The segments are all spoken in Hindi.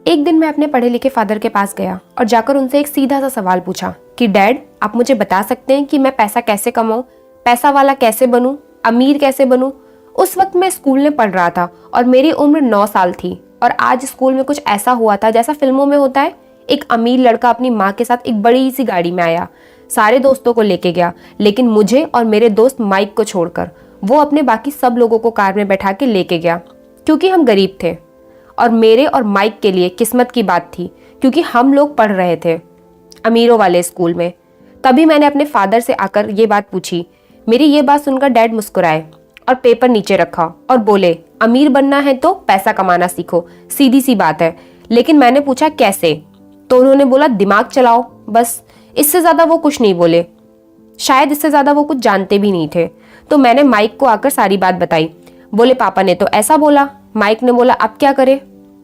एक दिन मैं अपने पढ़े लिखे फादर के पास गया और जाकर उनसे एक सीधा सा सवाल पूछा कि डैड, आप मुझे बता सकते हैं कि मैं पैसा कैसे कमाऊं, पैसा वाला कैसे बनूं, अमीर कैसे बनूं। उस वक्त मैं स्कूल में पढ़ रहा था और मेरी उम्र 9 साल थी और आज स्कूल में कुछ ऐसा हुआ था जैसा फिल्मों में होता है। एक अमीर लड़का अपनी माँ के साथ एक बड़ी सी गाड़ी में आया, सारे दोस्तों को लेके गया, लेकिन मुझे और मेरे दोस्त माइक को छोड़कर वो अपने बाकी सब लोगों को कार में बैठा के लेके गया, क्योंकि हम गरीब थे। और मेरे और माइक के लिए किस्मत की बात थी, क्योंकि हम लोग पढ़ रहे थे अमीरों वाले स्कूल में। तभी मैंने अपने फादर से आकर ये बात पूछी। मेरी ये बात सुनकर डैड मुस्कुराए और पेपर नीचे रखा और बोले, अमीर बनना है तो पैसा कमाना सीखो, सीधी सी बात है। लेकिन मैंने पूछा कैसे, तो उन्होंने बोला दिमाग चलाओ, बस। इससे ज्यादा वो कुछ नहीं बोले, शायद इससे ज्यादा वो कुछ जानते भी नहीं थे। तो मैंने माइक को आकर सारी बात बताई। बोले पापा ने तो ऐसा बोला। माइक ने बोला अब क्या करे।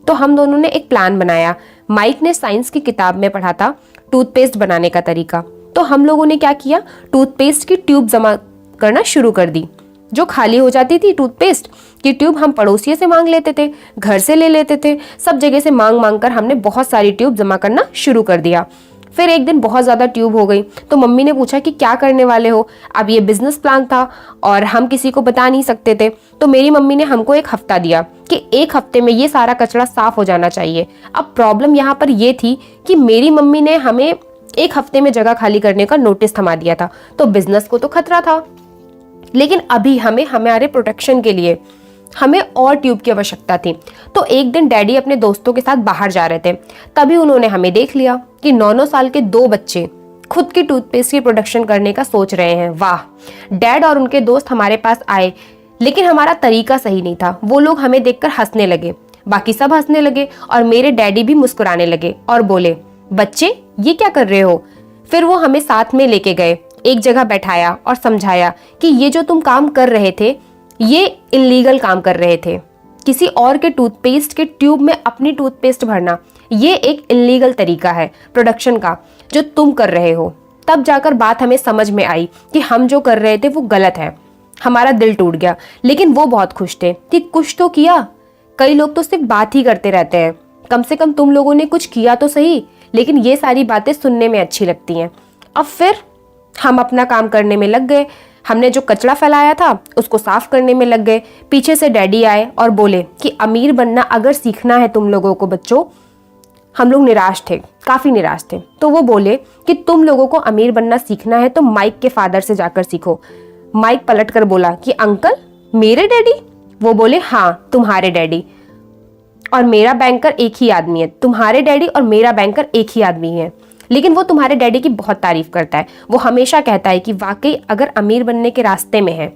तो हम दोनों ने एक प्लान बनाया। माइक ने साइंस की किताब में पढ़ा था टूथपेस्ट बनाने का तरीका, तो हम लोगों ने क्या किया, टूथपेस्ट की ट्यूब जमा करना शुरू कर दी। जो खाली हो जाती थी टूथपेस्ट की ट्यूब हम पड़ोसियों से मांग लेते थे, घर से ले लेते थे, सब जगह से मांग मांग कर हमने बहुत सारी ट्यूब जमा करना शुरू कर दिया। फिर एक दिन बहुत ज़्यादा ट्यूब हो गई तो मम्मी ने पूछा कि क्या करने वाले हो। अब ये बिजनेस प्लान था और हम किसी को बता नहीं सकते थे, तो मेरी मम्मी ने हमको एक हफ्ता दिया कि एक हफ्ते में ये सारा कचरा साफ हो जाना चाहिए। अब प्रॉब्लम यहाँ पर ये थी कि मेरी मम्मी ने हमें एक हफ्ते में जगह खाली करने का नोटिस थमा दिया था, तो बिजनेस को तो खतरा था, लेकिन अभी हमें हमारे प्रोटेक्शन के लिए हमें और ट्यूब की आवश्यकता थी। तो एक दिन डैडी अपने दोस्तों के साथ बाहर जा रहे थे, तभी उन्होंने हमें देख लिया कि 9-9 साल के 2 बच्चे खुद की टूथपेस्ट की प्रोडक्शन करने का सोच रहे हैं। वाह। डैड और उनके दोस्त हमारे पास आए, लेकिन हमारा तरीका सही नहीं था। वो लोग हमें देखकर हंसने लगे, बाकी सब हंसने लगे और मेरे डैडी भी मुस्कुराने लगे और बोले, बच्चे ये क्या कर रहे हो। फिर वो हमें साथ में लेके गए, एक जगह बैठाया और समझाया कि ये जो तुम काम कर रहे थे ये इल्लीगल काम कर रहे थे। किसी और के टूथपेस्ट के ट्यूब में अपनी टूथपेस्ट भरना ये एक इल्लीगल तरीका है प्रोडक्शन का जो तुम कर रहे हो। तब जाकर बात हमें समझ में आई कि हम जो कर रहे थे वो गलत है। हमारा दिल टूट गया, लेकिन वो बहुत खुश थे कि कुछ तो किया। कई लोग तो सिर्फ बात ही करते रहते हैं, कम से कम तुम लोगों ने कुछ किया तो सही। लेकिन ये सारी बातें सुनने में अच्छी लगती हैं। अब फिर हम अपना काम करने में लग गए। हमने जो कचरा फैलाया था उसको साफ करने में लग गए। पीछे से डैडी आए और बोले कि अमीर बनना अगर सीखना है तुम लोगों को बच्चों। हम लोग निराश थे, काफी निराश थे। तो वो बोले कि तुम लोगों को अमीर बनना सीखना है तो माइक के फादर से जाकर सीखो। माइक पलट कर बोला कि अंकल मेरे डैडी। वो बोले हाँ तुम्हारे डैडी और मेरा बैंकर एक ही आदमी है। तुम्हारे डैडी और मेरा बैंकर एक ही आदमी है, लेकिन वो तुम्हारे डैडी की बहुत तारीफ करता है। वो हमेशा कहता है कि वाकई अगर अमीर बनने के रास्ते में है,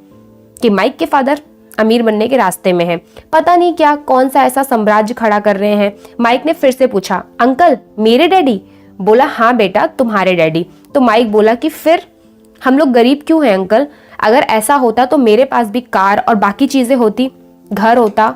कि माइक के फादर अमीर बनने के रास्ते में है। पता नहीं क्या कौन सा ऐसा साम्राज्य खड़ा कर रहे हैं। माइक ने फिर से पूछा अंकल मेरे डैडी। बोला हाँ बेटा तुम्हारे डैडी। तो माइक बोला कि फिर हम लोग गरीब क्यों हैं अंकल। अगर ऐसा होता तो मेरे पास भी कार और बाकी चीजें होती, घर होता,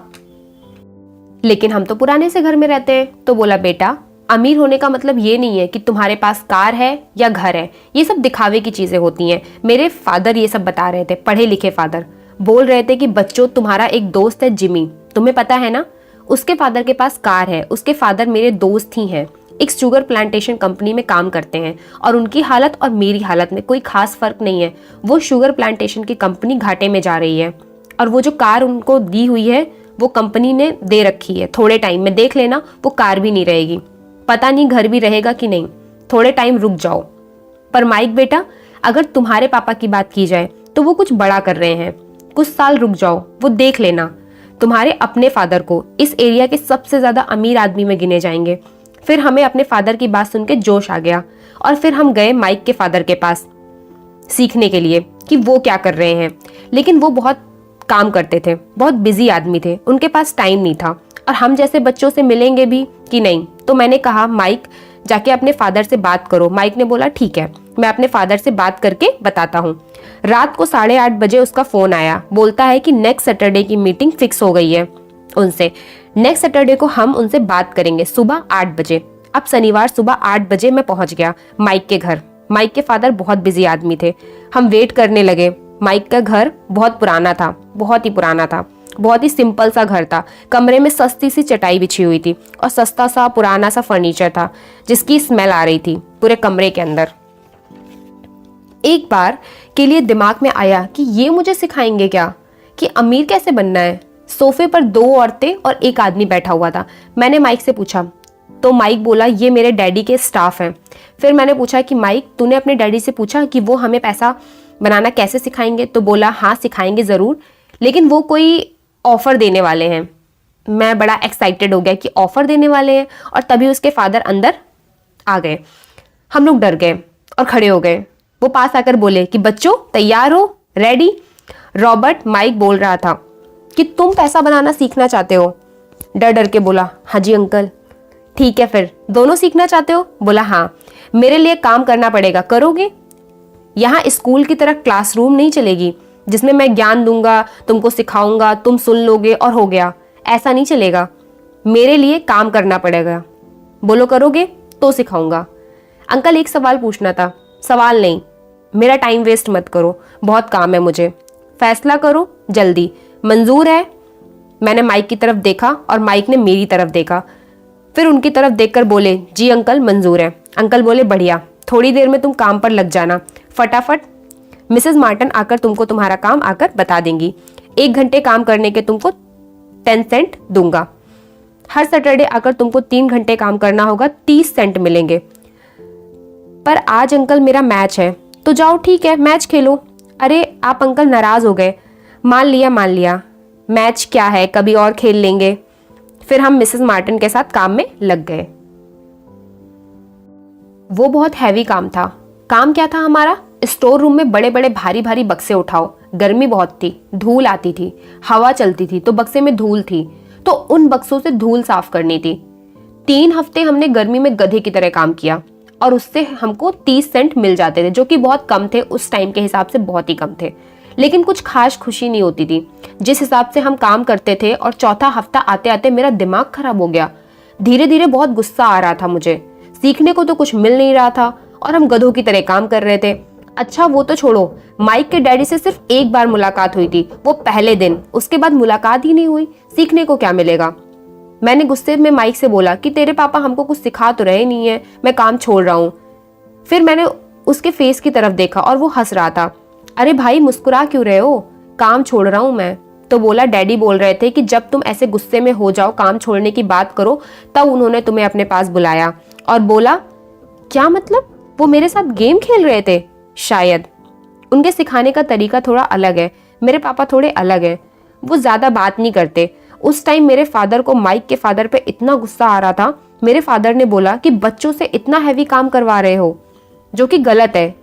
लेकिन हम तो पुराने से घर में रहते हैं। तो बोला बेटा अमीर होने का मतलब ये नहीं है कि तुम्हारे पास कार है या घर है, ये सब दिखावे की चीजें होती हैं। मेरे फादर ये सब बता रहे थे, पढ़े लिखे फादर बोल रहे थे कि बच्चों तुम्हारा एक दोस्त है जिमी, तुम्हें पता है ना, उसके फादर के पास कार है। उसके फादर मेरे दोस्त ही हैं, एक शुगर प्लांटेशन कंपनी में काम करते हैं और उनकी हालत और मेरी हालत में कोई खास फर्क नहीं है। वो शुगर प्लांटेशन की कंपनी घाटे में जा रही है और वो जो कार उनको दी हुई है वो कंपनी ने दे रखी है। थोड़े टाइम में देख लेना वो कार भी नहीं रहेगी, पता नहीं घर भी रहेगा कि नहीं, थोड़े टाइम रुक जाओ। पर माइक बेटा अगर तुम्हारे पापा की बात की जाए तो वो कुछ बड़ा कर रहे हैं, कुछ साल रुक जाओ, वो देख लेना। तुम्हारे अपने फादर को इस एरिया के सबसे ज्यादा अमीर आदमी में गिने जाएंगे। फिर हमें अपने फादर की बात सुन के जोश आ गया और फिर हम गए माइक के फादर के पास सीखने के लिए कि वो क्या कर रहे हैं। लेकिन वो बहुत काम करते थे, बहुत बिजी आदमी थे, उनके पास टाइम नहीं था और हम जैसे बच्चों से मिलेंगे भी कि नहीं। तो मैंने कहा माइक जाके अपने फादर से बात करो। माइक ने बोला ठीक है, मैं अपने फादर से बात करके बताता हूँ। रात को 8:30 बजे उसका फोन आया, बोलता है कि नेक्स्ट सैटरडे की मीटिंग फिक्स हो गई है उनसे। नेक्स्ट सैटरडे को हम उनसे बात करेंगे सुबह 8 बजे। अब शनिवार सुबह 8 बजे मैं पहुंच गया माइक के घर। माइक के फादर बहुत बिजी आदमी थे, हम वेट करने लगे। माइक का घर बहुत पुराना था, बहुत ही पुराना था। बहुत ही सिंपल सा घर था। कमरे में सस्ती सी चटाई बिछी हुई थी और सस्ता सा पुराना सा फर्नीचर था जिसकी स्मेल आ रही थी पूरे कमरे के अंदर। एक बार के लिए दिमाग में आया कि ये मुझे सिखाएंगे क्या कि अमीर कैसे बनना है। सोफे पर 2 औरतें और एक आदमी बैठा हुआ था। मैंने माइक से पूछा तो माइक बोला ये मेरे डैडी के स्टाफ हैं। फिर मैंने पूछा कि माइक तूने अपने डैडी से पूछा कि वो हमें पैसा बनाना कैसे सिखाएंगे? तो बोला हाँ सिखाएंगे ज़रूर, लेकिन वो कोई ऑफ़र देने वाले हैं। मैं बड़ा एक्साइटेड हो गया कि ऑफ़र देने वाले हैं, और तभी उसके फादर अंदर आ गए। हम लोग डर गए और खड़े हो गए। वो पास आकर बोले कि बच्चों तैयार हो, रेडी? रॉबर्ट माइक बोल रहा था कि तुम पैसा बनाना सीखना चाहते हो? डर डर के बोला हाँ जी अंकल। ठीक है फिर दोनों सीखना चाहते हो? बोला हाँ। मेरे लिए काम करना पड़ेगा, करोगे? यहाँ स्कूल की तरह क्लासरूम नहीं चलेगी जिसमें मैं ज्ञान दूंगा, तुमको सिखाऊंगा, तुम सुन लोगे और हो गया। ऐसा नहीं चलेगा, मेरे लिए काम करना पड़ेगा। बोलो करोगे तो सिखाऊंगा। अंकल एक सवाल पूछना था। सवाल नहीं, मेरा टाइम वेस्ट मत करो, बहुत काम है मुझे। फैसला करो जल्दी, मंजूर है? मैंने माइक की तरफ देखा और माइक ने मेरी तरफ देखा, फिर उनकी तरफ देखकर बोले जी अंकल मंजूर है। अंकल बोले बढ़िया, थोड़ी देर में तुम काम पर लग जाना फटाफट। मिसेस मार्टन आकर तुमको तुम्हारा काम आकर बता देंगी। 1 घंटे काम करने के तुमको 10 सेंट दूंगा। हर सैटरडे आकर तुमको 3 घंटे काम करना होगा, 30 सेंट मिलेंगे। पर आज अंकल मेरा मैच है। तो जाओ ठीक है मैच खेलो। अरे आप अंकल नाराज हो गए। मान लिया, मैच क्या है, कभी और खेल लेंगे। फिर हम मिसेस मार्टन के साथ काम में लग गए। वो बहुत हैवी काम था। काम क्या था हमारा? स्टोर रूम में बड़े बड़े भारी भारी बक्से उठाओ। गर्मी बहुत थी, धूल आती थी, हवा चलती थी तो बक्से में धूल थी, तो उन बक्सों से धूल साफ करनी थी। 3 हफ्ते हमने गर्मी में गधे की तरह काम किया और उससे हमको 30 सेंट मिल जाते थे, जो कि बहुत कम थे, उस टाइम के हिसाब से बहुत ही कम थे। लेकिन कुछ खास खुशी नहीं होती थी जिस हिसाब से हम काम करते थे। और चौथा हफ्ता आते आते मेरा दिमाग खराब हो गया। धीरे धीरे बहुत गुस्सा आ रहा था मुझे। सीखने को तो कुछ मिल नहीं रहा था और हम गधों की तरह काम कर रहे थे। अच्छा वो तो छोड़ो, माइक के डैडी से सिर्फ एक बार मुलाकात हुई थी, वो पहले दिन। उसके बाद मुलाकात ही नहीं हुई। सीखने को क्या मिलेगा? मैंने गुस्से में माइक से बोला कि तेरे पापा हमको कुछ सिखा तो रहे नहीं है, मैं काम छोड़ रहा हूँ। फिर मैंने उसके फेस की तरफ देखा और वो हंस रहा था। अरे भाई मुस्कुरा क्यों रहे हो? काम छोड़ रहा हूँ मैं। तो बोला डैडी बोल रहे थे कि जब तुम ऐसे गुस्से में हो जाओ, काम छोड़ने की बात करो, तब उन्होंने तुम्हें अपने पास बुलाया और बोला। क्या मतलब? वो मेरे साथ गेम खेल रहे थे? शायद। उनके सिखाने का तरीका थोड़ा अलग है, मेरे पापा थोड़े अलग है। वो ज्यादा बात नहीं करते। उस टाइम मेरे फादर को माइक के फादर पे इतना गुस्सा आ रहा था। मेरे फादर ने बोला कि बच्चों से इतना हैवी काम करवा रहे हो, जो कि गलत है,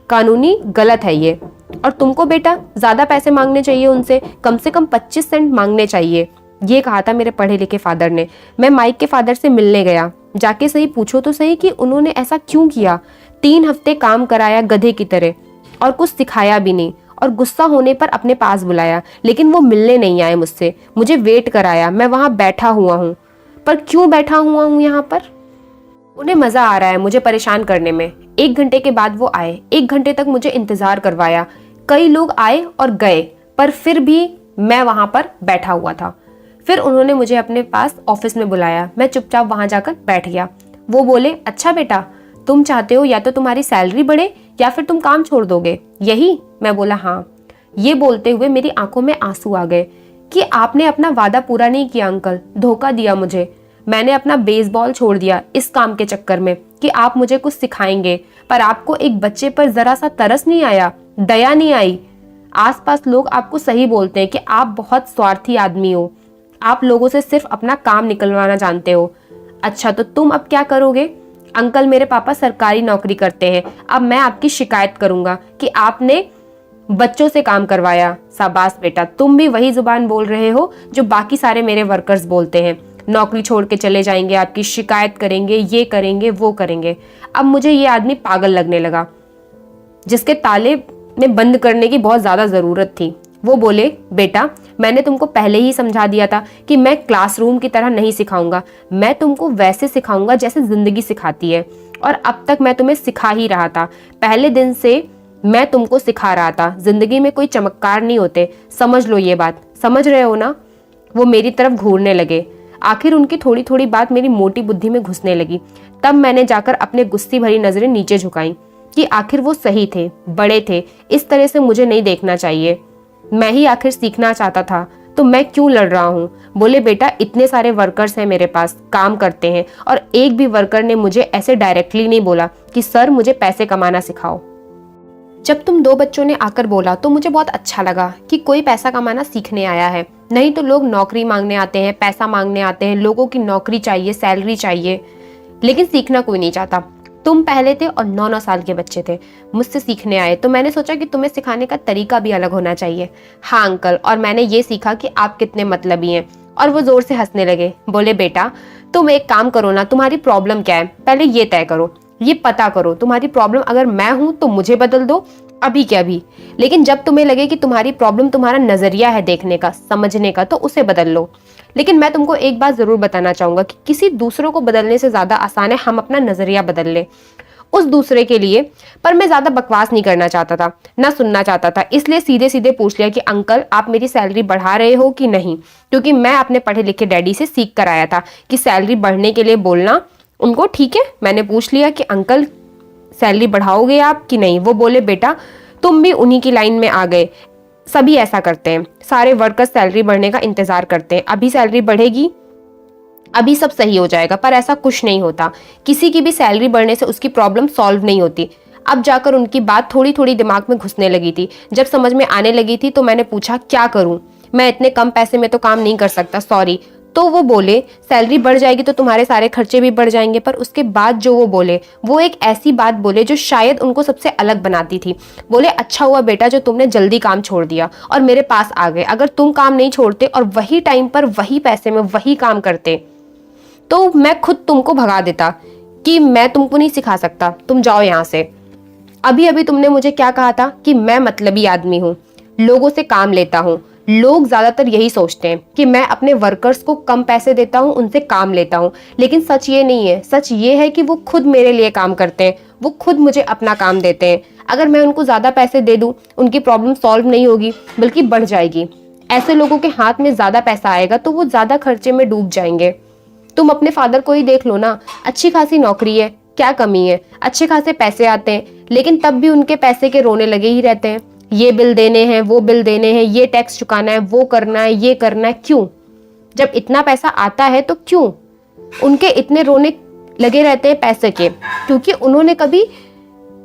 कानूनी गलत है ये। और तुमको बेटा ज्यादा पैसे मांगने चाहिए उनसे, कम से कम 25 सेंट मांगने चाहिए, ये कहा था मेरे पढ़े लिखे फादर ने। मैं माइक के फादर से मिलने गया। जाके सही पूछो तो सही कि उन्होंने ऐसा क्यों किया। 3 हफ्ते काम कराया गधे की तरह और कुछ सिखाया भी नहीं, और गुस्सा होने पर अपने पास बुलाया, लेकिन वो मिलने नहीं आए मुझसे। मुझे वेट कराया। मैं वहां बैठा हुआ हूँ, पर क्यों बैठा हुआ हूँ यहाँ पर? उन्हें मजा आ रहा है मुझे परेशान करने में। 1 घंटे के बाद वो आए। 1 घंटे तक मुझे इंतजार करवाया। कई लोग आए और गए, पर फिर भी मैं वहां पर बैठा हुआ था। फिर उन्होंने मुझे अपने पास ऑफिस में बुलाया। मैं चुपचाप वहां जाकर बैठ गया। वो बोले अच्छा बेटा, तुम चाहते हो या तो तुम्हारी सैलरी बढ़े या फिर तुम काम छोड़ दोगे, यही? मैं बोला हाँ। ये बोलते हुए मेरी आंखों में आंसू आ गए कि आपने अपना वादा पूरा नहीं किया अंकल, धोखा दिया मुझे। मैंने अपना बेसबॉल छोड़ दिया इस काम के चक्कर में कि आप मुझे कुछ सिखाएंगे, पर आपको एक बच्चे पर जरा सा तरस नहीं आया, दया नहीं आई। आसपास लोग आपको सही बोलते हैं कि आप बहुत स्वार्थी आदमी हो, आप लोगों से सिर्फ अपना काम निकलवाना जानते हो। अच्छा तो तुम अब क्या करोगे? अंकल मेरे पापा सरकारी नौकरी करते हैं, अब मैं आपकी शिकायत करूंगा कि आपने बच्चों से काम करवाया। शाबाश बेटा, तुम भी वही जुबान बोल रहे हो जो बाकी सारे मेरे वर्कर्स बोलते हैं। नौकरी छोड़ के चले जाएंगे, आपकी शिकायत करेंगे, ये करेंगे वो करेंगे। अब मुझे ये आदमी पागल लगने लगा, जिसके ताले में बंद करने की बहुत ज्यादा जरूरत थी। वो बोले बेटा, मैंने तुमको पहले ही समझा दिया था कि मैं क्लासरूम की तरह नहीं सिखाऊंगा, मैं तुमको वैसे सिखाऊंगा जैसे जिंदगी सिखाती है। और अब तक मैं तुम्हें सिखा ही रहा था, पहले दिन से मैं तुमको सिखा रहा था। जिंदगी में कोई चमत्कार नहीं होते, समझ लो ये बात। समझ रहे हो ना? वो मेरी तरफ घूरने लगे। आखिर उनकी थोड़ी थोड़ी बात मेरी मोटी बुद्धि में घुसने लगी। तब मैंने जाकर अपने गुस्सी भरी नजरें नीचे झुकाई कि आखिर वो सही थे, बड़े थे, इस तरह से मुझे नहीं देखना चाहिए। मैं ही आखिर सीखना चाहता था, तो मैं क्यों लड़ रहा हूँ? बोले बेटा, इतने सारे वर्कर्स हैं मेरे पास, काम करते हैं, और एक भी वर्कर ने मुझे ऐसे डायरेक्टली नहीं बोला कि सर मुझे पैसे कमाना सिखाओ। जब तुम दो बच्चों ने आकर बोला तो मुझे बहुत अच्छा लगा कि कोई पैसा कमाना सीखने आया है। नहीं तो लोग नौकरी मांगने आते हैं, पैसा मांगने आते हैं, लोगों की नौकरी चाहिए, सैलरी चाहिए, लेकिन सीखना कोई नहीं चाहता। तुम पहले थे और 9-9 साल के बच्चे थे, मुझसे सीखने आए, तो मैंने सोचा कि तुम्हें सिखाने का तरीका भी अलग होना चाहिए। हाँ अंकल, और मैंने ये सीखा कि आप कितने मतलबी हैं। और वो जोर से हंसने लगे। बोले बेटा, तुम एक काम करो ना, तुम्हारी प्रॉब्लम क्या है पहले ये तय करो, ये पता करो। तुम्हारी प्रॉब्लम अगर मैं हूं तो मुझे बदल दो अभी के अभी, लेकिन जब तुम्हें लगे कि तुम्हारी प्रॉब्लम तुम्हारा नजरिया है देखने का, समझने का, तो उसे बदल लो। लेकिन मैं तुमको एक बात जरूर बताना चाहूंगा कि किसी दूसरों को बदलने से ज्यादा आसान है हम अपना नजरिया बदल ले उस दूसरे के लिए। पर मैं ज्यादा बकवास नहीं करना चाहता था, ना सुनना चाहता था, इसलिए सीधे सीधे पूछ लिया कि अंकल आप मेरी सैलरी बढ़ा रहे हो कि नहीं, क्योंकि मैं अपने पढ़े लिखे डैडी से सीख कर आया था कि सैलरी बढ़ने के लिए बोलना उनको ठीक है। मैंने पूछ लिया कि अंकल सैलरी बढ़ाओगे आप कि नहीं? वो बोले बेटा तुम भी उन्हीं की लाइन में आ गए, सभी ऐसा करते हैं, सारे वर्कर्स सैलरी बढ़ने का इंतजार करते हैं, अभी सैलरी बढ़ेगी, अभी सब सही हो जाएगा। पर ऐसा कुछ नहीं होता, किसी की भी सैलरी बढ़ने से उसकी प्रॉब्लम सॉल्व नहीं होती। अब जाकर उनकी बात थोड़ी थोड़ी दिमाग में घुसने लगी थी। जब समझ में आने लगी थी तो मैंने पूछा क्या करूं, मैं इतने कम पैसे में तो काम नहीं कर सकता, सॉरी। तो वो बोले सैलरी बढ़ जाएगी तो तुम्हारे सारे खर्चे भी बढ़ जाएंगे। पर उसके बाद जो वो बोले वो एक ऐसी बात बोले जो शायद उनको सबसे अलग बनाती थी। बोले अच्छा हुआ बेटा जो तुमने जल्दी काम छोड़ दिया और मेरे पास आ गए, अगर तुम काम नहीं छोड़ते और वही टाइम पर वही पैसे में वही काम करते तो मैं खुद तुमको भगा देता कि मैं तुमको नहीं सिखा सकता, तुम जाओ यहाँ से। अभी अभी तुमने मुझे क्या कहा था कि मैं मतलबी आदमी हूँ, लोगों से काम लेता हूँ। लोग ज्यादातर यही सोचते हैं कि मैं अपने वर्कर्स को कम पैसे देता हूँ, उनसे काम लेता हूँ, लेकिन सच ये नहीं है। सच ये है कि वो खुद मेरे लिए काम करते हैं, वो खुद मुझे अपना काम देते हैं। अगर मैं उनको ज्यादा पैसे दे दूं उनकी प्रॉब्लम सॉल्व नहीं होगी बल्कि बढ़ जाएगी। ऐसे लोगों के हाथ में ज्यादा पैसा आएगा तो वो ज्यादा खर्चे में डूब जाएंगे। तुम अपने फादर को ही देख लो ना, अच्छी खासी नौकरी है, क्या कमी है, अच्छे खासे पैसे आते हैं, लेकिन तब भी उनके पैसे के रोने लगे ही रहते हैं। ये बिल देने हैं, वो बिल देने हैं, ये टैक्स चुकाना है, वो करना है, ये करना है। क्यों? जब इतना पैसा आता है तो क्यों उनके इतने रोने लगे रहते हैं पैसे के? क्योंकि उन्होंने कभी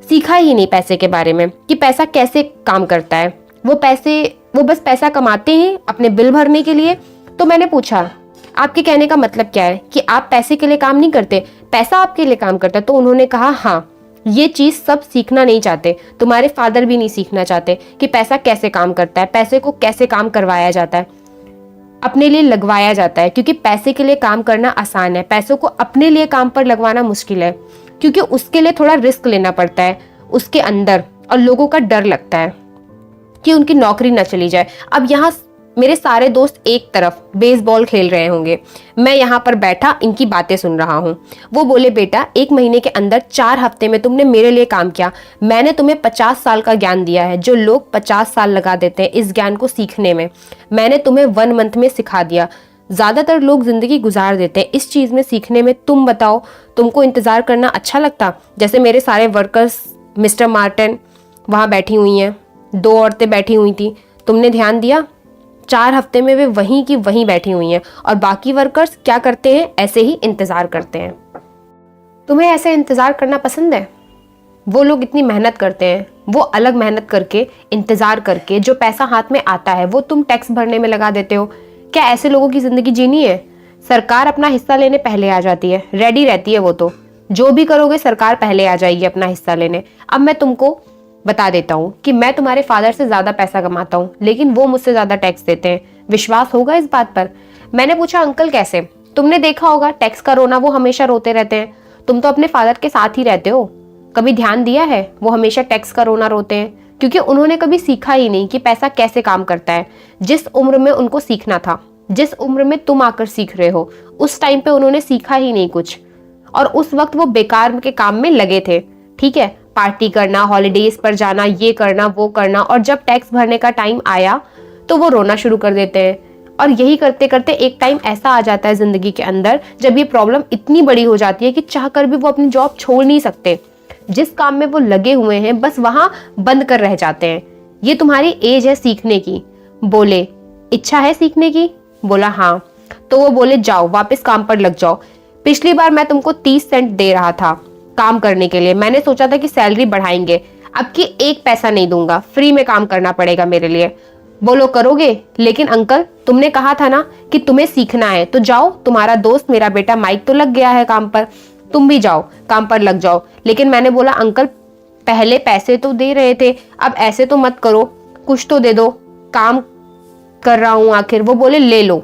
सीखा ही नहीं पैसे के बारे में कि पैसा कैसे काम करता है। वो बस पैसा कमाते हैं अपने बिल भरने के लिए। तो मैंने पूछा आपके कहने का मतलब क्या है कि आप पैसे के लिए काम नहीं करते, पैसा आपके लिए काम करता है? तो उन्होंने कहा हाँ, ये चीज सब सीखना नहीं चाहते, तुम्हारे फादर भी नहीं सीखना चाहते कि पैसा कैसे काम करता है, पैसे को कैसे काम करवाया जाता है, अपने लिए लगवाया जाता है। क्योंकि पैसे के लिए काम करना आसान है, पैसों को अपने लिए काम पर लगवाना मुश्किल है, क्योंकि उसके लिए थोड़ा रिस्क लेना पड़ता है उसके अंदर, और लोगों का डर लगता है कि उनकी नौकरी न चली जाए। अब यहाँ मेरे सारे दोस्त एक तरफ बेसबॉल खेल रहे होंगे, मैं यहाँ पर बैठा इनकी बातें सुन रहा हूँ। वो बोले बेटा 1 महीने के अंदर 4 हफ्ते में तुमने मेरे लिए काम किया, मैंने तुम्हें 50 साल का ज्ञान दिया है, जो लोग 50 साल लगा देते हैं इस ज्ञान को सीखने में, मैंने तुम्हें 1 मंथ में सिखा दिया। ज्यादातर लोग जिंदगी गुजार देते हैं इस चीज में सीखने में। तुम बताओ, तुमको इंतजार करना अच्छा लगता? जैसे मेरे सारे वर्कर्स, मिस्टर मार्टिन वहां बैठी हुई हैं, 2 औरतें बैठी हुई थी, तुमने ध्यान दिया? 4 हफ्ते में वे वहीं की वहीं बैठी हुई हैं, और बाकी वर्कर्स क्या करते हैं? ऐसे ही इंतजार करते हैं। तुम्हें ऐसे इंतजार करना पसंद है? वो लोग इतनी मेहनत करते हैं, वो अलग मेहनत करके, इंतजार करके जो पैसा हाथ में आता है वो तुम टैक्स भरने में लगा देते हो। क्या ऐसे लोगों की जिंदगी जीनी है? सरकार अपना हिस्सा लेने पहले आ जाती है, रेडी रहती है वो, तो जो भी करोगे सरकार पहले आ जाएगी अपना हिस्सा लेने। अब मैं तुमको बता देता हूँ कि मैं तुम्हारे फादर से ज्यादा पैसा कमाता हूँ, लेकिन वो मुझसे ज्यादा टैक्स देते हैं। विश्वास होगा इस बात पर? मैंने पूछा अंकल कैसे? तुमने देखा होगा टैक्स का रोना, वो हमेशा रोते रहते हैं। तुम तो अपने फादर के साथ ही रहते हो, कभी ध्यान दिया है? वो हमेशा टैक्स का रोना रोते हैं क्योंकि उन्होंने कभी सीखा ही नहीं कि पैसा कैसे काम करता है। जिस उम्र में उनको सीखना था, जिस उम्र में तुम आकर सीख रहे हो, उस टाइम पे उन्होंने सीखा ही नहीं कुछ, और उस वक्त वो बेकार के काम में लगे थे। ठीक है, पार्टी करना, हॉलीडेज पर जाना, ये करना वो करना, और जब टैक्स भरने का टाइम आया तो वो रोना शुरू कर देते हैं। और यही करते करते एक टाइम ऐसा आ जाता है जिंदगी के अंदर जब ये प्रॉब्लम इतनी बड़ी हो जाती है कि चाह कर भी वो अपनी जॉब छोड़ नहीं सकते। जिस काम में वो लगे हुए हैं बस वहां बंद कर रह जाते हैं। ये तुम्हारी एज है सीखने की। बोले इच्छा है सीखने की? बोला हाँ। तो वो बोले जाओ वापस काम पर लग जाओ। पिछली बार मैं तुमको 30 सेंट दे रहा था काम करने के लिए, मैंने सोचा था कि सैलरी बढ़ाएंगे, अब की 1 पैसा नहीं दूंगा, फ्री में काम करना पड़ेगा मेरे लिए। बोलो करोगे? लेकिन अंकल तुमने कहा था ना कि तुम्हें सीखना है, तो जाओ, तुम्हारा दोस्त मेरा बेटा माइक तो लग गया है काम पर, तुम भी जाओ काम पर लग जाओ। लेकिन मैंने बोला अंकल पहले पैसे तो दे रहे थे, अब ऐसे तो मत करो, कुछ तो दे दो, काम कर रहा हूं आखिर। वो बोले ले लो,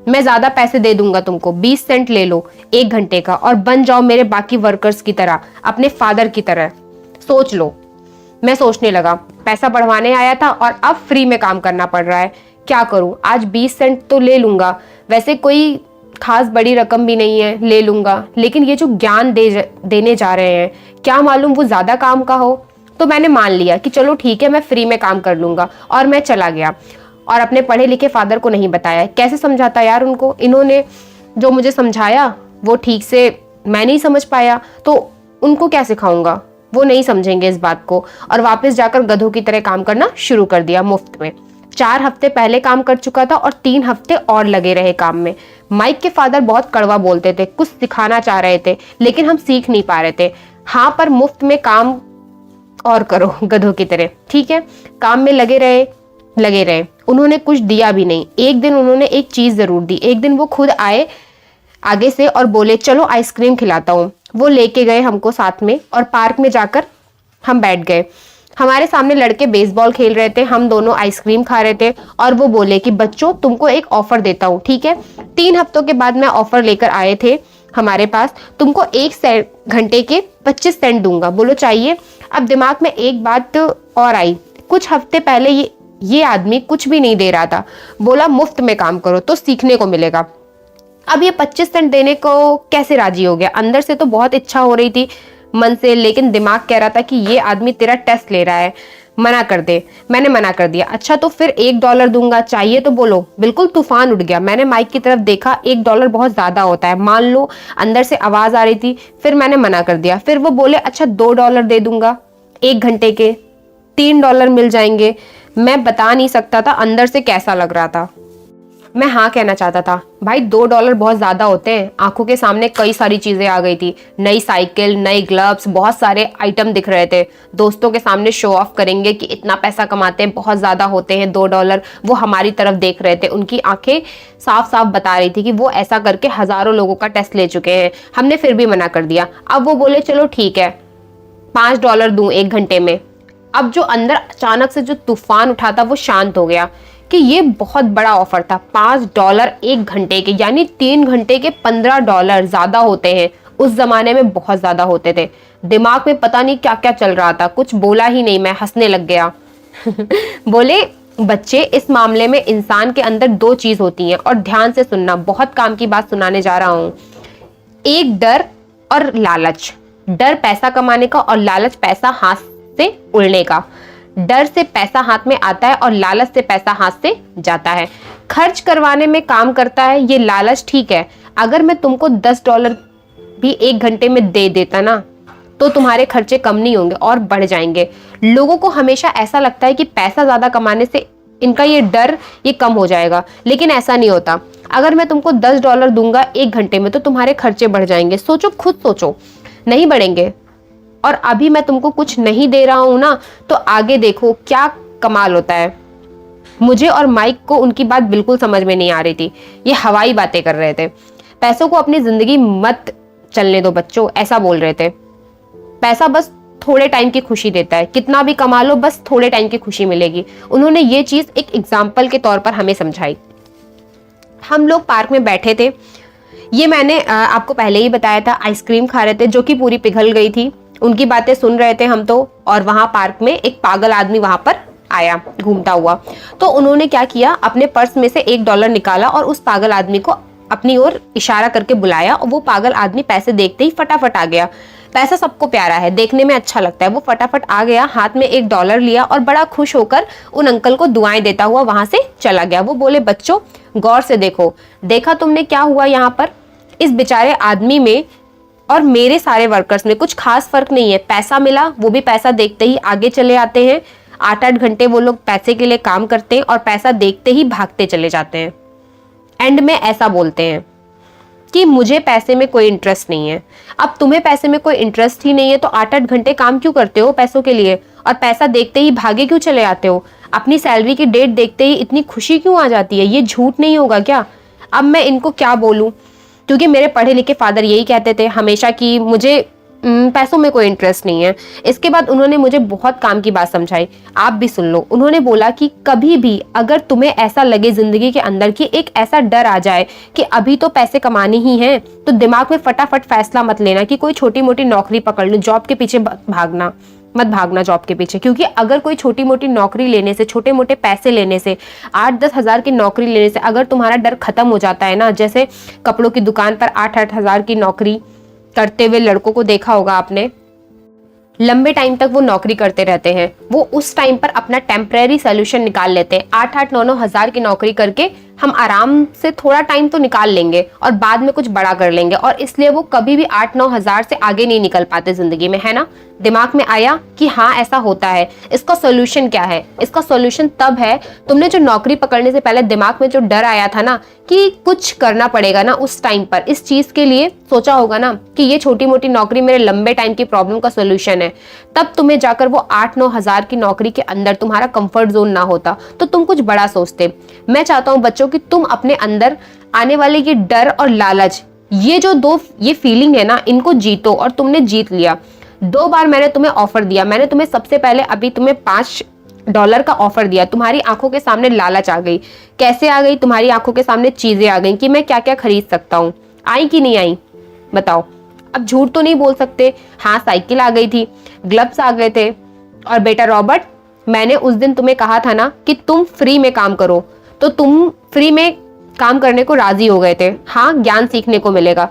मैं ज्यादा पैसे दे दूंगा तुमको, 20 सेंट ले लो 1 घंटे का और बन जाओ मेरे बाकी वर्कर्स की तरह, अपने फादर की तरह। सोच लो। मैं सोचने लगा, पैसा बढ़वाने आया था और अब फ्री में काम करना पड़ रहा है, क्या करूं? आज 20 सेंट तो ले लूंगा, वैसे कोई खास बड़ी रकम भी नहीं है, ले लूंगा, लेकिन ये जो ज्ञान देने जा रहे हैं क्या मालूम वो ज्यादा काम का हो। तो मैंने मान लिया कि चलो ठीक है मैं फ्री में काम कर लूंगा और मैं चला गया और अपने पढ़े लिखे फादर को नहीं बताया। कैसे समझाता यार उनको, इन्होंने जो मुझे समझाया वो ठीक से मैं नहीं समझ पाया, तो उनको क्या सिखाऊंगा, वो नहीं समझेंगे इस बात को। और वापस जाकर गधों की तरह काम करना शुरू कर दिया मुफ्त में। 4 हफ्ते पहले काम कर चुका था और 3 हफ्ते और लगे रहे काम में। माइक के फादर बहुत कड़वा बोलते थे, कुछ सिखाना चाह रहे थे लेकिन हम सीख नहीं पा रहे थे। हाँ पर मुफ्त में काम और करो गधों की तरह, ठीक है। काम में लगे रहे, उन्होंने कुछ दिया भी नहीं। एक दिन उन्होंने एक चीज जरूर दी। एक दिन वो खुद आए आगे से और बोले चलो आइसक्रीम खिलाता हूँ। वो लेके गए हमको साथ में और पार्क में जाकर हम बैठ गए। हमारे सामने लड़के बेसबॉल खेल रहे थे, हम दोनों आइसक्रीम खा रहे थे और वो बोले कि बच्चों तुमको एक ऑफर देता हूँ, ठीक है। 3 हफ्तों के बाद मैं ऑफर लेकर आए थे हमारे पास, तुमको 1 घंटे के 25 सेंट दूंगा। बोलो चाहिए? अब दिमाग में एक बात और आई, कुछ हफ्ते पहले ये आदमी कुछ भी नहीं दे रहा था, बोला मुफ्त में काम करो तो सीखने को मिलेगा। अब ये 25 सेंट देने को कैसे राजी हो गया? अंदर से तो बहुत इच्छा हो रही थी मन से, लेकिन दिमाग कह रहा था कि ये आदमी तेरा टेस्ट ले रहा है, मना कर दे। मैंने मना कर दिया। अच्छा तो फिर $1 दूंगा, चाहिए तो बोलो। बिल्कुल तूफान उठ गया। मैंने माइक की तरफ देखा, $1 बहुत ज्यादा होता है, मान लो। अंदर से आवाज आ रही थी। फिर मैंने मना कर दिया। फिर वो बोले अच्छा $2 दे दूंगा 1 घंटे के, $3 मिल जाएंगे। मैं बता नहीं सकता था अंदर से कैसा लग रहा था। मैं हाँ कहना चाहता था। भाई $2 बहुत ज्यादा होते हैं। आंखों के सामने कई सारी चीजें आ गई थी, नई साइकिल, नए ग्लव्स, बहुत सारे आइटम दिख रहे थे। दोस्तों के सामने शो ऑफ करेंगे कि इतना पैसा कमाते हैं, बहुत ज्यादा होते हैं $2। वो हमारी तरफ देख रहे थे, उनकी आंखें साफ साफ बता रही थी कि वो ऐसा करके हजारों लोगों का टेस्ट ले चुके हैं। हमने फिर भी मना कर दिया। अब वो बोले चलो ठीक है $5 दूं 1 घंटे में। अब जो अंदर अचानक से जो तूफान उठा था वो शांत हो गया कि ये बहुत बड़ा ऑफर था। $5 1 घंटे के, यानी 3 घंटे के $15 ज्यादा होते हैं। उस जमाने में बहुत ज्यादा होते थे। दिमाग में पता नहीं क्या क्या चल रहा था, कुछ बोला ही नहीं, मैं हंसने लग गया। बोले बच्चे इस मामले में इंसान के अंदर 2 चीज होती हैं और ध्यान से सुनना, बहुत काम की बात सुनाने जा रहा हूं। एक डर और लालच। डर पैसा कमाने का और लालच पैसा हाथ से उड़ने का। डर से पैसा हाथ में आता है और लालच से पैसा हाथ से जाता है। खर्च करवाने में काम करता है ये लालच, ठीक है। अगर मैं तुमको $10 भी 1 घंटे में दे देता ना तो तुम्हारे खर्चे कम नहीं होंगे और बढ़ जाएंगे। लोगों को हमेशा ऐसा लगता है कि पैसा ज्यादा कमाने से इनका ये डर ये कम हो जाएगा, लेकिन ऐसा नहीं होता। अगर मैं तुमको $10 दूंगा 1 घंटे में तो तुम्हारे खर्चे बढ़ जाएंगे। सोचो, खुद सोचो, नहीं बढ़ेंगे। और अभी मैं तुमको कुछ नहीं दे रहा हूं ना, तो आगे देखो क्या कमाल होता है। मुझे और माइक को उनकी बात बिल्कुल समझ में नहीं आ रही थी। ये हवाई बातें कर रहे थे। पैसों को अपनी जिंदगी मत चलने दो बच्चों, ऐसा बोल रहे थे। पैसा बस थोड़े टाइम की खुशी देता है, कितना भी कमा लो बस थोड़े टाइम की खुशी मिलेगी। उन्होंने ये चीज एक एग्जाम्पल के तौर पर हमें समझाई। हम लोग पार्क में बैठे थे, ये मैंने आपको पहले ही बताया था। आइसक्रीम खा रहे थे जो कि पूरी पिघल गई थी। उनकी बातें सुन रहे थे हम तो। और वहां पार्क में एक पागल आदमी वहां पर आया घूमता हुआ। तो उन्होंने क्या किया, अपने पर्स में से $1 निकाला और उस पागल आदमी को अपनी ओर इशारा करके बुलाया और वो पागल आदमी पैसे देखते ही फटाफट आ गया। पैसा सबको प्यारा है, देखने में अच्छा लगता है। वो फटाफट आ गया, हाथ में $1 लिया और बड़ा खुश होकर उन अंकल को दुआएं देता हुआ वहां से चला गया। वो बोले, बच्चों गौर से देखो, देखा तुमने क्या हुआ यहाँ पर? इस बेचारे आदमी में और मेरे सारे वर्कर्स में कुछ खास फर्क नहीं है। पैसा मिला, वो भी पैसा देखते ही आगे चले आते हैं। 8-8 घंटे वो लोग पैसे के लिए काम करते हैं और पैसा देखते ही भागते चले जाते हैं। एंड में ऐसा बोलते हैं कि मुझे पैसे में कोई इंटरेस्ट नहीं है। अब तुम्हें पैसे में कोई इंटरेस्ट ही नहीं है तो 8-8 घंटे काम क्यों करते हो पैसों के लिए, और पैसा देखते ही भागे क्यों चले आते हो? अपनी सैलरी की डेट देखते ही इतनी खुशी क्यों आ जाती है? ये झूठ नहीं होगा क्या? अब मैं इनको क्या बोलूं, क्योंकि मेरे पढ़े लिखे फादर यही कहते थे हमेशा कि मुझे पैसों में कोई इंटरेस्ट नहीं है। इसके बाद उन्होंने मुझे बहुत काम की बात समझाई, आप भी सुन लो। उन्होंने बोला कि कभी भी अगर तुम्हें ऐसा लगे जिंदगी के अंदर कि एक ऐसा डर आ जाए कि अभी तो पैसे कमाने ही हैं, तो दिमाग में फटाफट फैसला मत लेना कि कोई छोटी मोटी नौकरी पकड़ लूं, जॉब के पीछे मत भागना जॉब के पीछे। क्योंकि अगर कोई छोटी मोटी नौकरी लेने से, छोटे मोटे पैसे लेने से, 8-10 हज़ार की नौकरी लेने से अगर तुम्हारा डर खत्म हो जाता है ना, जैसे कपड़ों की दुकान पर 8-8 हज़ार की नौकरी करते हुए लड़कों को देखा होगा आपने, लंबे टाइम तक वो नौकरी करते रहते हैं। वो उस टाइम पर अपना टेम्परेरी सोल्यूशन निकाल लेते हैं। 8-8, 9-9 हज़ार की नौकरी करके हम आराम से थोड़ा टाइम तो निकाल लेंगे और बाद में कुछ बड़ा कर लेंगे, और इसलिए वो कभी भी 8-9 हज़ार से आगे नहीं निकल पाते जिंदगी में, है ना? दिमाग में आया कि हाँ ऐसा होता है। इसका सोल्यूशन क्या है? इसका सोल्यूशन तब है, तुमने जो नौकरी पकड़ने से पहले दिमाग में जो डर आया था ना कि कुछ करना पड़ेगा ना, उस टाइम पर इस चीज के लिए सोचा होगा ना कि ये छोटी मोटी नौकरी मेरे लंबे टाइम की प्रॉब्लम का सोल्यूशन है, तब तुम्हें जाकर वो 8-9 हज़ार की नौकरी के अंदर तुम्हारा कंफर्ट जोन ना होता तो तुम कुछ बड़ा सोचते। मैं चाहता हूं बच्चों कि तुम अपने अंदर आने वाले ये डर और लालच, ये फीलिंग है ना, इनको जीतो। और तुमने जीत लिया। 2 बार मैंने तुम्हें ऑफर दिया। मैंने तुम्हें सबसे पहले अभी तुम्हें $5 का ऑफर दिया। तुम्हारी आंखों के सामने लालच आ गई। कैसे आ गई? तुम्हारी आंखों के सामने चीजें आ गई कि मैं क्या क्या खरीद सकता हूँ। आई कि नहीं आई बताओ? अब झूठ तो नहीं बोल सकते। हाँ, साइकिल आ गई थी, ग्लव्स आ गए थे। और बेटा रॉबर्ट, मैंने उस दिन तुम्हें कहा था ना कि तुम फ्री में काम करो, तो तुम फ्री में काम करने को राजी हो गए थे। हाँ, ज्ञान सीखने को मिलेगा।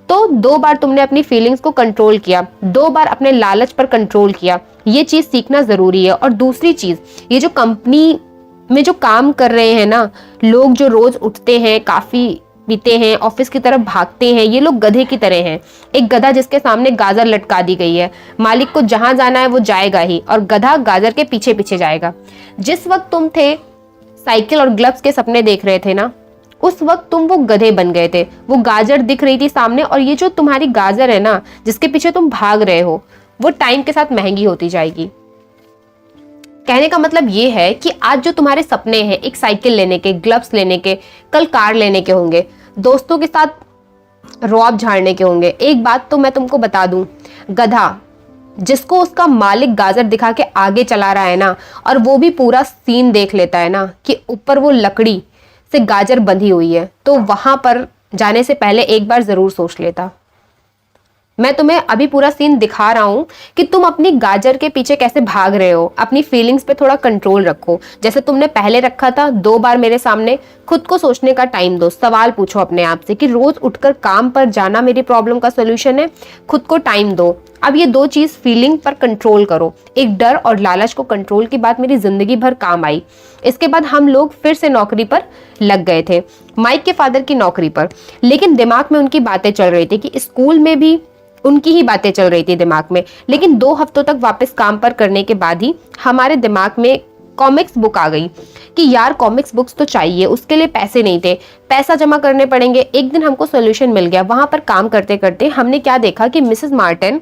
तो 2 बार तुमने अपनी फीलिंग्स को कंट्रोल किया, 2 बार अपने लालच पर कंट्रोल किया। ये चीज सीखना जरूरी है। और दूसरी चीज, ये जो कंपनी में जो काम कर रहे हैं ना लोग, जो रोज उठते हैं, काफी पीते हैं, ऑफिस की तरफ भागते हैं, ये लोग गधे की तरह हैं। एक गधा जिसके सामने गाजर लटका दी गई है। मालिक को जहां जाना है वो जाएगा ही, और गधा गाजर के पीछे पीछे जाएगा। जिस वक्त तुम थे साइकिल और ग्लव्स के सपने देख रहे थे ना, उस वक्त तुम वो गधे बन गए थे। वो गाजर दिख रही थी सामने, और ये जो तुम्हारी गाजर है ना जिसके पीछे तुम भाग रहे हो, वो टाइम के साथ महंगी होती जाएगी। कहने का मतलब ये है कि आज जो तुम्हारे सपने हैं, एक साइकिल लेने के, ग्लव्स लेने के, कल कार लेने के होंगे, दोस्तों के साथ रौब झाड़ने के होंगे। एक बात तो मैं तुमको बता दूं, गधा जिसको उसका मालिक गाजर दिखा के आगे चला रहा है ना, और वो भी पूरा सीन देख लेता है ना कि ऊपर वो लकड़ी से गाजर बंधी हुई है, तो वहां पर जाने से पहले एक बार जरूर सोच लेता। मैं तुम्हें अभी पूरा सीन दिखा रहा हूं कि तुम अपनी गाजर के पीछे कैसे भाग रहे हो। अपनी फीलिंग्स पे थोड़ा कंट्रोल रखो, जैसे तुमने पहले रखा था 2 बार मेरे सामने। खुद को सोचने का टाइम दो, सवाल पूछो अपने आप से कि रोज उठकर काम पर जाना मेरी प्रॉब्लम का सोल्यूशन है? खुद को टाइम दो। अब ये 2 चीज फीलिंग पर कंट्रोल करो। एक डर और लालच को कंट्रोल की बात मेरी जिंदगी भर काम आई। इसके बाद हम लोग फिर से नौकरी पर लग गए थे, माइक के फादर की नौकरी पर। लेकिन दिमाग में उनकी बातें चल रही थी कि स्कूल में भी उनकी ही बातें चल रही थी दिमाग में। लेकिन 2 हफ्तों तक वापस काम पर करने के बाद ही हमारे दिमाग में कॉमिक्स बुक आ गई कि यार कॉमिक्स बुक्स तो चाहिए, उसके लिए पैसे नहीं थे, पैसा जमा करने पड़ेंगे। एक दिन हमको सोल्यूशन मिल गया। वहां पर काम करते करते हमने क्या देखा कि मिसेस मार्टिन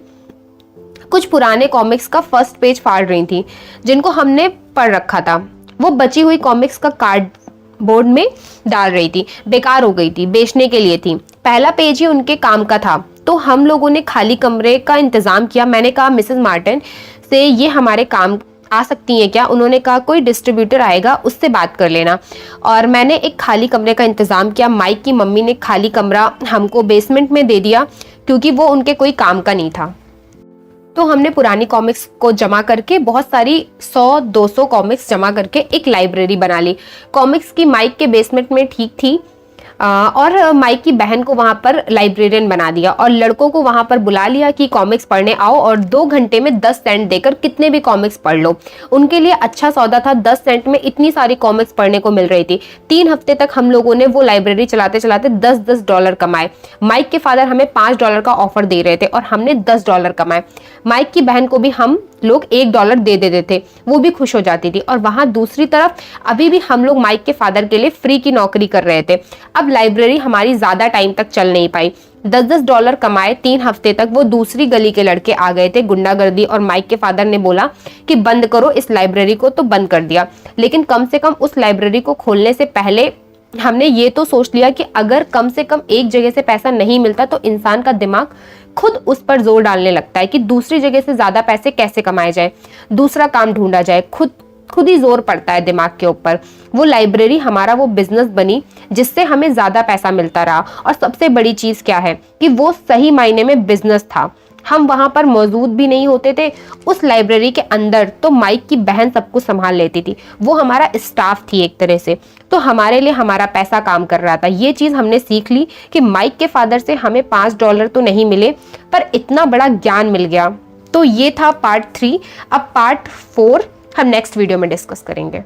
कुछ पुराने कॉमिक्स का फर्स्ट पेज फाड़ रही थी जिनको हमने पढ़ रखा था। वो बची हुई कॉमिक्स का कार्डबोर्ड में डाल रही थी, बेकार हो गई थी, बेचने के लिए थी। पहला पेज ही उनके काम का था। तो हम लोगों ने खाली कमरे का इंतजाम किया। मैंने कहा मिसेस मार्टिन से ये हमारे काम आ सकती हैं क्या? उन्होंने कहा कोई डिस्ट्रीब्यूटर आएगा उससे बात कर लेना। और मैंने एक खाली कमरे का इंतजाम किया। माइक की मम्मी ने खाली कमरा हमको बेसमेंट में दे दिया क्योंकि वो उनके कोई काम का नहीं था। तो हमने पुरानी कॉमिक्स को जमा करके, बहुत सारी 100-200 कॉमिक्स जमा करके एक लाइब्रेरी बना ली। कॉमिक्स की माइक के बेसमेंट में ठीक थी और माइक की बहन को वहां पर लाइब्रेरियन बना दिया और लड़कों को वहां पर बुला लिया कि कॉमिक्स पढ़ने आओ और 2 घंटे में 10 सेंट देकर कितने भी कॉमिक्स पढ़ लो। उनके लिए अच्छा सौदा था, 10 सेंट में इतनी सारी कॉमिक्स पढ़ने को मिल रही थी। 3 हफ्ते तक हम लोगों ने वो लाइब्रेरी चलाते चलाते $10 कमाए। माइक के फादर हमें $5 का ऑफर दे रहे थे और हमने $10 कमाए। माइक की बहन को भी हम लोग $1 दे देते थे, वो भी खुश हो जाती थी। और वहां दूसरी तरफ अभी भी हम लोग माइक के फादर के लिए फ्री की नौकरी कर रहे थे। अब लाइब्रेरी हमारी ज्यादा टाइम तक चल नहीं पाई। $10 कमाए 3 हफ्ते तक वो दूसरी गली के लड़के आ गए थे, गुंडागर्दी, और माइक के फादर ने बोला कि बंद करो इस लाइब्रेरी को, तो बंद कर दिया। लेकिन कम से कम उस लाइब्रेरी को खोलने से पहले हमने ये तो सोच लिया कि अगर कम से कम एक जगह से पैसा नहीं मिलता तो इंसान का दिमाग खुद उस पर जोर डालने लगता है कि दूसरी जगह से ज्यादा पैसे कैसे कमाए जाए, दूसरा काम ढूंढा जाए। खुद ही जोर पड़ता है दिमाग के ऊपर। वो लाइब्रेरी हमारा वो बिजनेस बनी जिससे हमें ज्यादा पैसा मिलता रहा। और सबसे बड़ी चीज क्या है कि वो सही मायने में बिजनेस था। हम वहां पर मौजूद भी नहीं होते थे उस लाइब्रेरी के अंदर, तो माइक की बहन सब कुछ संभाल लेती थी। वो हमारा स्टाफ थी एक तरह से, तो हमारे लिए हमारा पैसा काम कर रहा था। ये चीज हमने सीख ली कि माइक के फादर से हमें $5 तो नहीं मिले पर इतना बड़ा ज्ञान मिल गया। तो ये था पार्ट 3। अब पार्ट 4 हम नेक्स्ट वीडियो में डिस्कस करेंगे।